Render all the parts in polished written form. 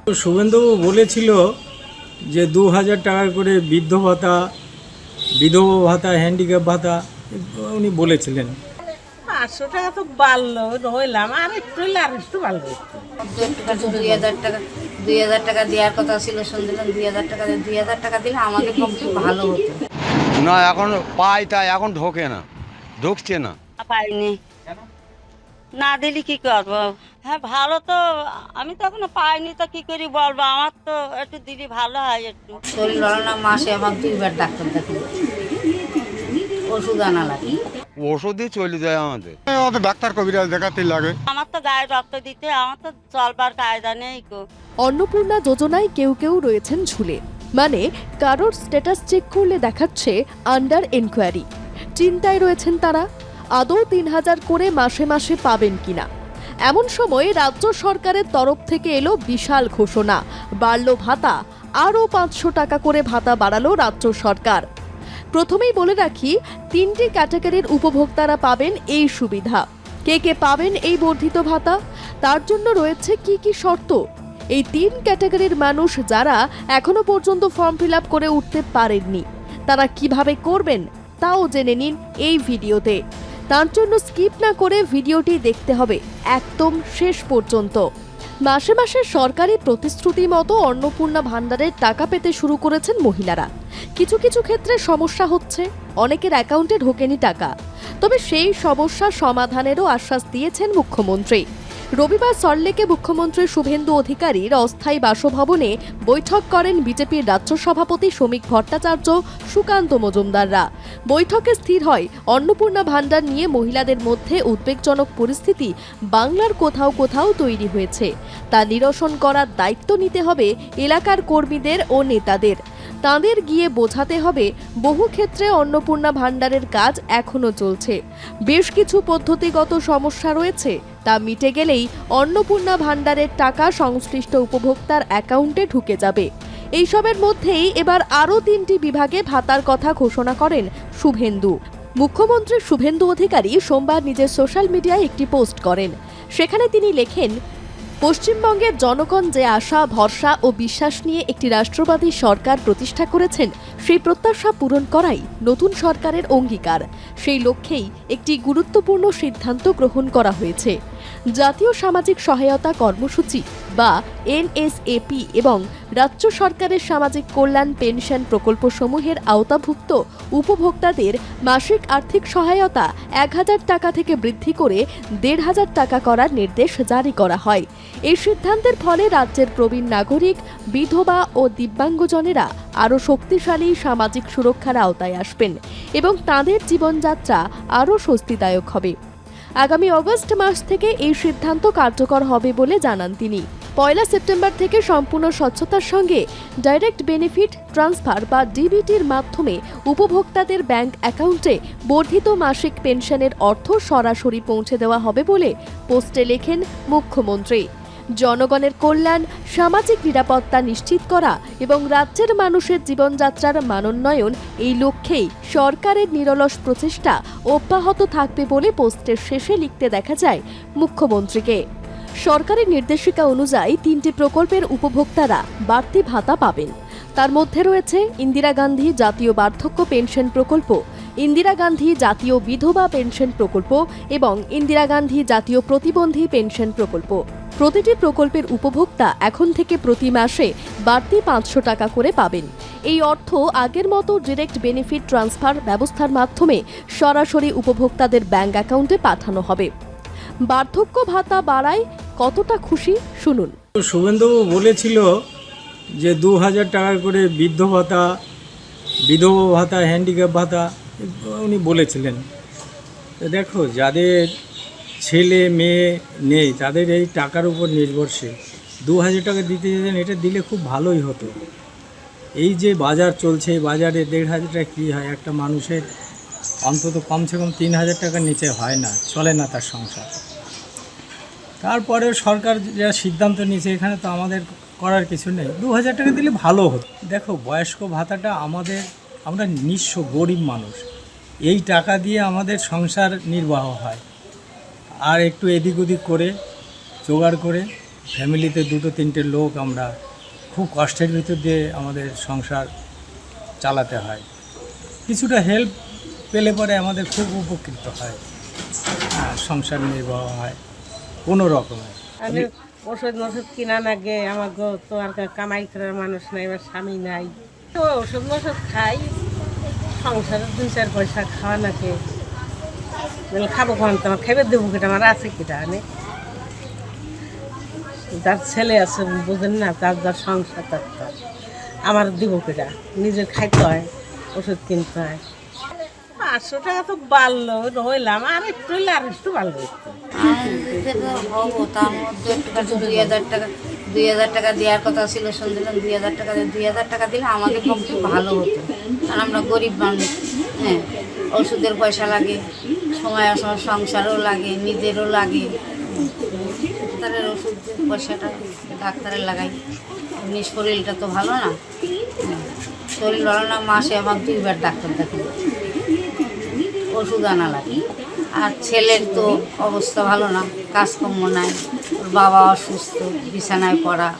শুভেন্দুবাবু বলেছিল যে 2000 টাকা করে বৃদ্ধ ভাতা, বিধবা ভাতা, হ্যান্ডিক্যাপ ভাতা উনি বলেছিলেন। 500 টাকা তো বাড়লো, হইলাম আর একটু হইলে আর একটু বাড়লো। 2000 টাকা দেওয়ার কথা ছিল, শুনছিলাম 2000 টাকা, 2000 টাকা দিলে আমাদের পক্ষে ভালো হতো। না, এখন পাই তাই এখন ঢোকে না, ঢুকছে না। পাইনি, না দিলে কি করবো? হ্যাঁ ভালো তো, আমি তো এখনো পাইনি, তো কি করি বলবো? আমার তো একটু দিলে ভালো হয়। একটু শরীর ভালো না, মাসে আমার 2বার ডাক্তার দেখি, ওষুধ আনা লাগে। ওষুধই চলে যায় আমাদের। ডাক্তার কবিরাজ দেখাতেই লাগে। আমার তো গায়ে রক্ত দিতে, আমার তো চলবার কায়দা নেই গো। অন্নপূর্ণা যোজনায় কেউ কেউ রয়েছেন ঝুলে, মানে কারোর স্ট্যাটাস চেক করলে দেখাচ্ছে আন্ডার এনকোয়ারি। চিন্তায় রয়েছেন তারা, আদৌ 3000 করে মাসে মাসে পাবেন কিনা। এমন সময় রাজ্য সরকারের তরফ থেকে এলো বিশাল ঘোষণা, বাড়ল ভাতা, আরও 500 টাকা করে ভাতা বাড়ালো রাজ্য সরকার। প্রথমেই বলে রাখি, 3টি ক্যাটাগরির উপভোক্তারা পাবেন এই সুবিধা। কে কে পাবেন এই বর্ধিত ভাতা, তার জন্য রয়েছে কি কি শর্ত। এই 3 ক্যাটাগরির মানুষ যারা এখনো পর্যন্ত ফর্ম ফিল আপ করে উঠতে পারেননি, তারা কিভাবে করবেন তাও জেনে নিন এই ভিডিওতে। তার জন্য স্কিপ না করে ভিডিওটি দেখতে হবে একদম শেষ পর্যন্ত। মাসে মাসে সরকারি প্রতিশ্রুতি মতো অন্নপূর্ণা ভান্ডারের টাকা পেতে শুরু করেছেন মহিলারা। কিছু কিছু ক্ষেত্রে সমস্যা হচ্ছে, অনেকের অ্যাকাউন্টে ঢোকেনি টাকা। তবে সেই সমস্যা সমাধানেরও আশ্বাস দিয়েছেন মুখ্যমন্ত্রী। রবিবার সল্টলেকে মুখ্যমন্ত্রী শুভেন্দু অধিকারীর অস্থায়ী বাসভবনে বৈঠক করেন বিজেপির রাজ্য সভাপতি শ্রমিক ভট্টাচার্য, সুকান্ত মজুমদাররা। বৈঠকে স্থির হয় অন্নপূর্ণা ভান্ডার নিয়ে মহিলাদের মধ্যে উদ্বেগজনক পরিস্থিতি বাংলার কোথাও কোথাও তৈরি হয়েছে, তা নিরসন করার দায়িত্ব নিতে হবে এলাকার কর্মীদের ও নেতাদের। তাঁদের গিয়ে বোঝাতে হবে বহু ক্ষেত্রে অন্নপূর্ণা ভান্ডারের কাজ এখনো চলছে, বেশ কিছু পদ্ধতিগত সমস্যা রয়েছে, তা মিটে গেলেই অন্নপূর্ণা ভান্ডারের টাকা সংশ্লিষ্ট উপভোক্তার অ্যাকাউন্টে ঢুকে যাবে। এইসবের মধ্যেই এবার আরও 3টি বিভাগে ভাতার কথা ঘোষণা করেন শুভেন্দু। মুখ্যমন্ত্রী শুভেন্দু অধিকারী সোমবার নিজের সোশ্যাল মিডিয়ায় একটি পোস্ট করেন। সেখানে তিনি লেখেন, পশ্চিমবঙ্গের জনগণ যে আশা, ভরসা ও বিশ্বাস নিয়ে একটি রাষ্ট্রবাদী সরকার প্রতিষ্ঠা করেছেন, সেই প্রত্যাশা পূরণ করাই নতুন সরকারের অঙ্গীকার। সেই লক্ষ্যেই একটি গুরুত্বপূর্ণ সিদ্ধান্ত গ্রহণ করা হয়েছে। জাতীয় সামাজিক সহায়তা কর্মসূচি বা এনএসএপি এবং রাজ্য সরকারের সামাজিক কল্যাণ পেনশন প্রকল্পসমূহের আওতাভুক্ত উপভোক্তাদের মাসিক আর্থিক সহায়তা 1000 টাকা থেকে বৃদ্ধি করে 1500 টাকা করার নির্দেশ জারি করা হয়। এই সিদ্ধান্তের ফলে রাজ্যের প্রবীণ নাগরিক, বিধবা ও দিব্যাঙ্গজনেরা আরও শক্তিশালী সামাজিক সুরক্ষার আওতায় আসবেন এবং তাঁদের জীবনযাত্রা আরও স্বস্তিদায়ক হবে। আগামী অগস্ট মাস থেকে এই সিদ্ধান্ত কার্যকর হবে বলে জানান তিনি। 1 সেপ্টেম্বর থেকে সম্পূর্ণ স্বচ্ছতার সঙ্গে ডাইরেক্ট বেনিফিট ট্রান্সফার বা ডিবিটির মাধ্যমে উপভোক্তাদের ব্যাংক অ্যাকাউন্টে বর্ধিত মাসিক পেনশনের অর্থ সরাসরি পৌঁছে দেওয়া হবে বলে পোস্টে লেখেন মুখ্যমন্ত্রী। জনগণের কল্যাণ, সামাজিক নিরাপত্তা নিশ্চিত করা এবং রাজ্যের মানুষের জীবনযাত্রার মানোন্নয়ন, এই লক্ষ্যেই সরকারের নিরলস প্রচেষ্টা অব্যাহত থাকবে বলে পোস্টের শেষে লিখতে দেখা যায় মুখ্যমন্ত্রীকে। সরকারের নির্দেশিকা অনুযায়ী 3টি প্রকল্পের উপভোক্তারা বাড়তি ভাতা পাবেন। তার মধ্যে রয়েছে ইন্দিরা গান্ধী জাতীয় বার্ধক্য পেনশন প্রকল্প, ইন্দিরা গান্ধী জাতীয় বিধবা পেনশন প্রকল্প এবং ইন্দিরা গান্ধী জাতীয় প্রতিবন্ধী পেনশন প্রকল্প। প্রতিটি প্রকল্পের উপভোক্তা এখন থেকে প্রতি মাসে বাড়তি 500 টাকা করে পাবেন। এই অর্থ আগের মতো ডিরেক্ট বেনিফিট ট্রান্সফার ব্যবস্থার মাধ্যমে সরাসরি উপভোক্তাদের ব্যাংক অ্যাকাউন্টে পাঠানো হবে। বার্ধক্য ভাতা বাড়ায় কতটা খুশি শুনুন। শুভেন্দুবাবু বলেছিল যে 2000 টাকা করে বৃদ্ধ ভাতা, বিধবা ভাতা, হ্যান্ডিক্যাপ ভাতা উনি বলেছিলেন। তো দেখো, যাদের ছেলে মেয়ে নেই তাদের এই টাকার উপর নির্ভরশীল, 2000 টাকা দিতে যেতেন, এটা দিলে খুব ভালোই হতো। এই যে বাজার চলছে, এই বাজারে 1500 টাকা কী হয়? একটা মানুষের অন্তত কমসে কম 3000 টাকার নিচে হয় না, চলে না তার সংসার। তারপরে সরকার যা সিদ্ধান্ত নিয়েছে, এখানে তো আমাদের করার কিছু নেই। 2000 টাকা দিলে ভালো হতো। দেখো, বয়স্ক ভাতাটা আমরা নিঃস্ব গরিব মানুষ, এই টাকা দিয়ে আমাদের সংসার নির্বাহ হয়। আর একটু এদিক ওদিক করে জোগাড় করে ফ্যামিলিতে 2-3টে লোক, আমরা খুব কষ্টের ভিতর দিয়ে আমাদের সংসার চালাতে হয়। কিছুটা হেল্প পেলে পরে আমাদের খুব উপকৃত হয়, সংসার নির্বাহ হয় কোনো রকমের। আমি ওষুধ কিনা লাগে, আমার তো আর কামাই করার মানুষ নাই, আমার স্বামী নাই, তো ওষুধ খাই, সংসারের 2-4 পয়সা খাওয়া নাকি খাবো কোন, তোমার খাইবে দেবো কেটা, আমার আছে কেটা। আমি যার ছেলে আছে বুঝেন না, যার সংসার তার আমার দিব কেটা, নিজের খাইতে হয়, ওষুধ কিনতে হয়। 500 টাকা তো বাড়লো, হইলাম আর একটু হইলে আর একটু বাড়লো। হবো তার মধ্যে একটু 2,000 টাকা দেওয়ার কথা ছিল, শুনছিলাম 2,000 টাকা, 2,000 টাকা দিলে আমাদের পক্ষে ভালো হতো। কারণ আমরা গরিব মানুষ, হ্যাঁ, ওষুধের পয়সা লাগে, সময় অসময় সংসারও লাগে, নিজেরও লাগে। ডাক্তারের ওষুধের পয়সাটা ডাক্তারের লাগাই, এমনি শরীরটা তো ভালো না, শরীর ভালো না, মাসে আমার 2বার ডাক্তার দেখাই, ওষুধ আনা লাগে। আর ছেলের তো অবস্থা ভালো না, কাজকর্ম নাই, ওর বাবা অসুস্থ, বিছানায় পড়া,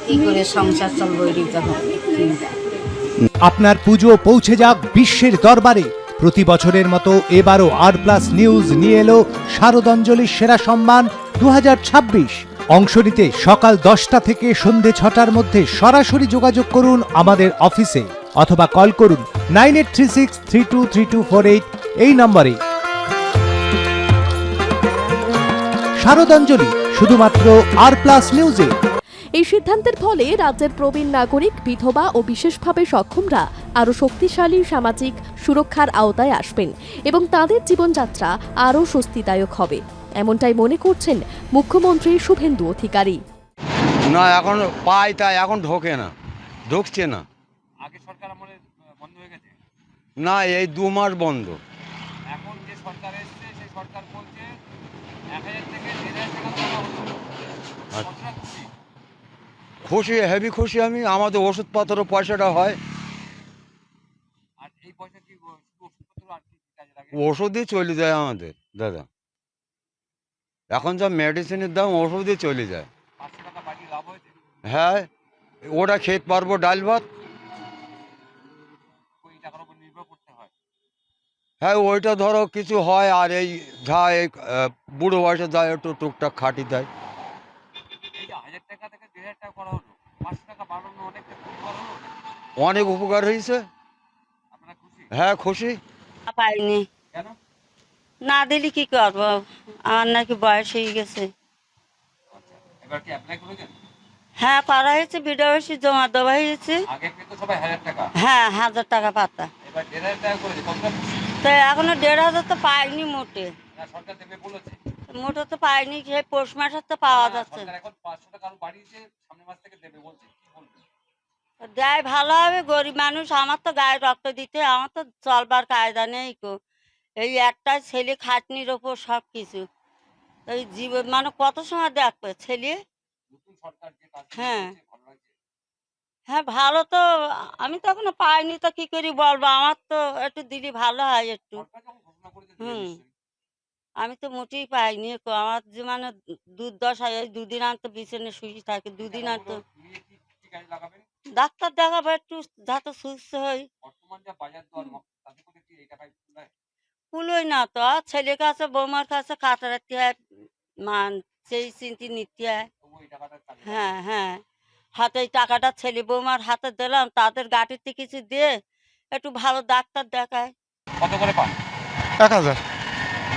কী করে সংসার চলবো এটি তখন চিন্তা। আপনার পুজো পৌঁছে যাক বিশ্বের দরবারে। প্রতি বছরের মতো এবারও আর+ নিউজ নিয়ে এলো শারদাঞ্জলির সেরা সম্মান 2026। অংশ নিতে সকাল 10টা থেকে সন্ধে 6টার মধ্যে সরাসরি যোগাযোগ করুন আমাদের অফিসে অথবা কল করুন 9836323248 এই নম্বরে। শারদাঞ্জলি শুধুমাত্র আর+ নিউজে। এই সিদ্ধান্তের ফলে রাজ্যের প্রবীণ নাগরিক, বিধবা ও বিশেষভাবে সক্ষমরা আরও শক্তিশালী সামাজিক সুরক্ষার আওতায় আসবেন এবং তাদের জীবনযাত্রা আরও স্বস্তিদায়ক হবে, এমনটাই মনে করছেন মুখ্যমন্ত্রী শুভেন্দু অধিকারী। না, এখন পাই তাই এখন ঢোকে না, ঢুকছে না। আগে সরকার আমলে বন্ধ হয়ে গেছে না, এই 2 মাস বন্ধ। এখন যে সরকার এসছে সেই সরকার বলছে 1,000 থেকে 1,500 টাকা দেওয়া হচ্ছে। কতটা খুশি? খুশি, হেভি খুশি আমি। আমাদের ওষুধপত্রের পয়সাটা হয়, আর এই পয়সা কি ওষুধপত্র আর কি কাজে লাগে? ওষুধই চলে যায় আমাদের দাদা। এখন যা মেডিসিনের দাম, ওষুধই চলে যায়। 500 টাকা বাড়ি লাভ হয়েছে? হ্যাঁ, ওটা খেতে পারবো, ডাল ভাত। ওই টাকার উপর নির্ভর করতে হয়। হ্যাঁ, ওইটা ধরো কিছু হয়, আর এই যা এই বুড়ো বয়সে যা একটু টুকটাক খাটি দেয়। এই যে 1,000 টাকা থেকে 1,500 টাকা করা হলো, 500 টাকা বাড়ানো, অনেকটা উপকার হলো। অনেক উপকার হয়েছে। আপনারা খুশি? হ্যাঁ, খুশি। পাইনি, কেন? না দিলে কি করবো, আমার নাকি বয়স হয়ে গেছে। আচ্ছা, এবার কি অ্যাপ্লাই করেছেন? হ্যাঁ, করা হয়েছে, বিডিওসি জমা দেওয়া হয়েছে। আগে কিন্তু সবাই 1,000 টাকা, হ্যাঁ, 1,000 টাকা পাতা, এবার 1,500 টাকা করেছে। কতটা খুশি? তো এখনো 1,500 তো পাইনি মোটে, না, সরকার দেবে বলেছে। মোটে তো পাইনি, সেই পৌষ মাসের তো পাওয়া যাচ্ছে। সরকার এখন 500 টাকা আরো বাড়িয়েছে, সামনের মাস থেকে দেবে বলছে। কি বলবেন? দেয় ভালো হবে, গরিব মানুষ, আমার তো গায়ে রক্ত দিতে, আমার তো চলবার কায়দা নেই কো। এই একটা ছেলে খাটনির ওপর সব কিছু, এই জীবন মানে কত সময় দেখবে ছেলে। নতুন সরকার যে কাজ হ্যাঁ। করেছে, ভালো লাগছে? হ্যাঁ, ভালো তো, আমি তো এখনো পাইনি, তো কি করি বলবো, আমার তো একটু দিলে ভালো হয় একটু। সরকার যখন ঘোষণা করেছে দিবে হুম। নিশ্চয়ই। আমি তো মোটেই পাইনি কো, আমার যে মানে দুর্দশায়, এই 2 দিন আনতো বিছানে শুয়ে থাকে, 2 দিন আনতো। টাকাগুলো নিয়ে কি কাজে লাগাবেন? ডাক্তার দেখাবো একটু, যাতে সুস্থ হই। বর্তমান যা বাজার দর, তাতে করে কি এই টাকায় কুলায়? কুলোই না তো, আর ছেলের কাছে বৌমার কাছে কাটারাতে হয়, মান সেই চিন্তি নিতে হয়। তবু এই টাকাটা কাজে লাগে। হ্যাঁ, হ্যাঁ, হাতে এই টাকাটা ছেলে বৌমার হাতে দিলাম, তাদের গাড়িতে কিছু দিয়ে একটু ভালো ডাক্তার দেখায়। কত করে পান? 1,000।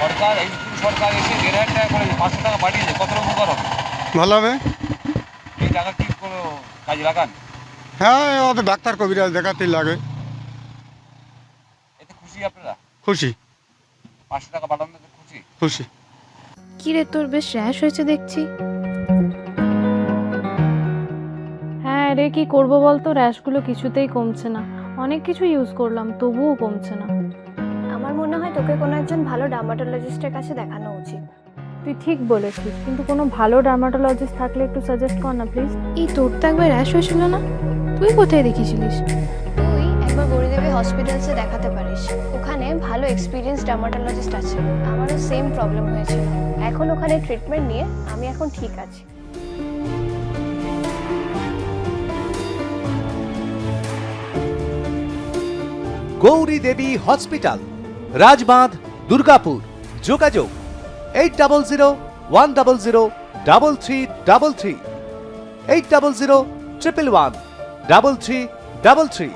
সরকার, এই নতুন সরকার এসে 1,500 টাকা করে 500 টাকা বাড়িয়েছে, কতটা উপকার হবে? ভালো হবে। এই টাকা কি কোনো কাজে লাগান? হ্যাঁ, অত ডাক্তার কবিরাজ দেখাতেই লাগে। এতে খুশি আপনারা? খুশি, 500 টাকা বাড়ানোতে খুশি? খুশি। কিরে, তোর বেশ র্যাশ হয়েছে দেখছি। হ্যাঁ রে, কি করবো বলতো, র্যাশগুলো কিছুতেই কমছে না, অনেক কিছু ইউজ করলাম তবুও কমছে না। আমার মনে হয় তোকে কোনো একজন ভালো ডার্মাটোলজিস্টের কাছে দেখানো উচিত। তুই ঠিক বলেছিস, কিন্তু কোনো ভালো ডার্মাটোলজিস্ট থাকলে একটু সাজেস্ট কর না প্লিজ। এই তোর তো একবার র্যাশ হয়েছিল না, তুই কোথায় দেখিয়েছিলিস? তুই একবার গরিদেবী হসপিটালসে দেখাতে পারিস, ওখানে ভালো এক্সপিরিয়েন্স ডার্মাটোলজিস্ট আছে। আমারও সেম প্রবলেম হয়েছিল, 1 এখন ওখানে ট্রিটমেন্ট নিয়ে আমি এখন ঠিক আছি। গৌরী দেবী হসপিটাল, রাজবাঁধ, দুর্গাপুর। যোগাযোগ 8001003333, 8001113333।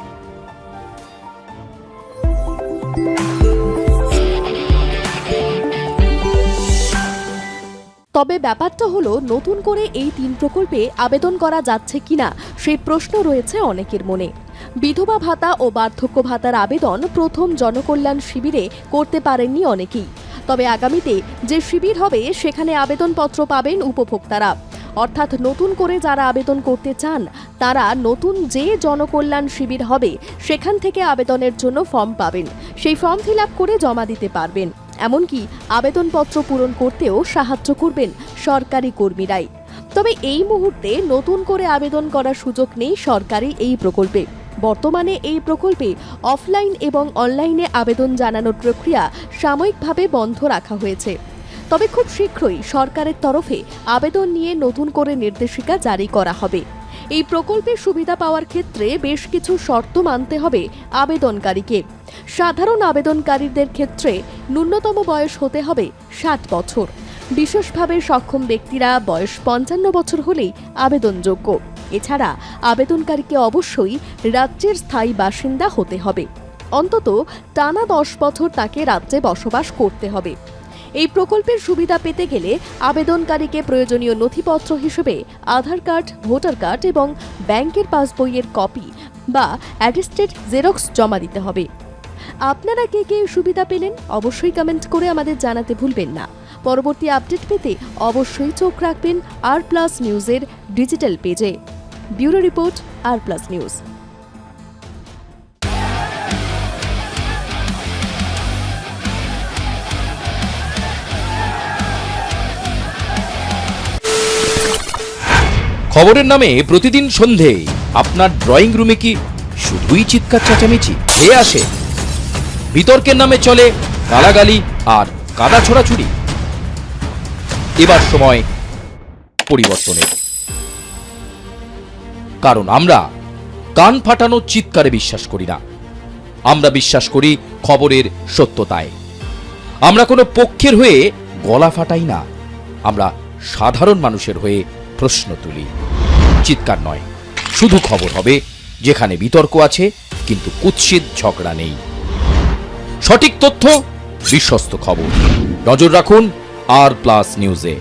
তবে ব্যাপারটা হলো, নতুন করে এই 3 প্রকল্পে আবেদন করা যাচ্ছে কিনা সেই প্রশ্ন রয়েছে অনেকের মনে। বিধবা ভাতা ও বার্ধক্য ভাতার আবেদন প্রথম জনকল্যাণ শিবিরে করতে পারেননি অনেকেই। তবে আগামীতে যে শিবির হবে সেখানে আবেদনপত্র পাবেন উপভোক্তারা। অর্থাৎ নতুন করে যারা আবেদন করতে চান তারা নতুন যে জনকল্যাণ শিবির হবে সেখান থেকে আবেদনের জন্য ফর্ম পাবেন। সেই ফর্ম ফিল আপ করে জমা দিতে পারবেন। এমনকি আবেদনপত্র পূরণ করতেও সাহায্য করবেন সরকারি কর্মীরাই। তবে এই মুহূর্তে নতুন করে আবেদন করার সুযোগ নেই সরকারি এই প্রকল্পে। বর্তমানে এই প্রকল্পে অফলাইন এবং অনলাইনে আবেদন জানানোর প্রক্রিয়া সাময়িকভাবে বন্ধ রাখা হয়েছে। তবে খুব শীঘ্রই সরকারের তরফে আবেদন নিয়ে নতুন করে নির্দেশিকা জারি করা হবে। এই প্রকল্পের সুবিধা পাওয়ার ক্ষেত্রে বেশ কিছু শর্ত মানতে হবে আবেদনকারীকে। সাধারণ আবেদনকারীদের ক্ষেত্রে ন্যূনতম বয়স হতে হবে 60 বছর। বিশেষভাবে সক্ষম ব্যক্তিরা বয়স 55 বছর হলেই আবেদনযোগ্য। এছাড়া আবেদনকারীকে অবশ্যই রাজ্যের স্থায়ী বাসিন্দা হতে হবে। অন্তত টানা 10 বছর তাকে রাজ্যে বসবাস করতে হবে। এই প্রকল্পের সুবিধা পেতে গেলে আবেদনকারীকে প্রয়োজনীয় নথিপত্র হিসেবে আধার কার্ড, ভোটার কার্ড এবং ব্যাংকের পাসবইয়ের কপি বা অ্যাটেস্টেড জেরক্স জমা দিতে হবে। আপনারা কে কে সুবিধা পেলেন অবশ্যই কমেন্ট করে আমাদের জানাতে ভুলবেন না। পরবর্তী আপডেট পেতে অবশ্যই চোখ রাখবেন আর প্লাস নিউজের ডিজিটাল পেজে। ব্যুরো রিপোর্ট, আর প্লাস নিউজ। খবরের নামে প্রতিদিন সন্ধে আপনার ড্রয়িং রুমে কি শুধুই চিৎকার চেঁচামেচি খেয়ে আসে? বিতর্কের নামে চলে গালাগালি আর কাদা ছোড়াছুড়ি। এবার সময় পরিবর্তনের, কারণ আমরা কান ফাটানো চিৎকারে বিশ্বাস করি না। আমরা বিশ্বাস করি খবরের সত্যতায়। আমরা কোনো পক্ষের হয়ে গলা ফাটাই না, আমরা সাধারণ মানুষের হয়ে প্রশ্ন তুলি। চিৎকার নয়, শুধু খবর হবে যেখানে বিতর্ক আছে কিন্তু কুৎসিত ঝগড়া নেই। সঠিক তথ্য, বিশ্বস্ত খবর। নজর রাখুন আর প্লাস নিউজে।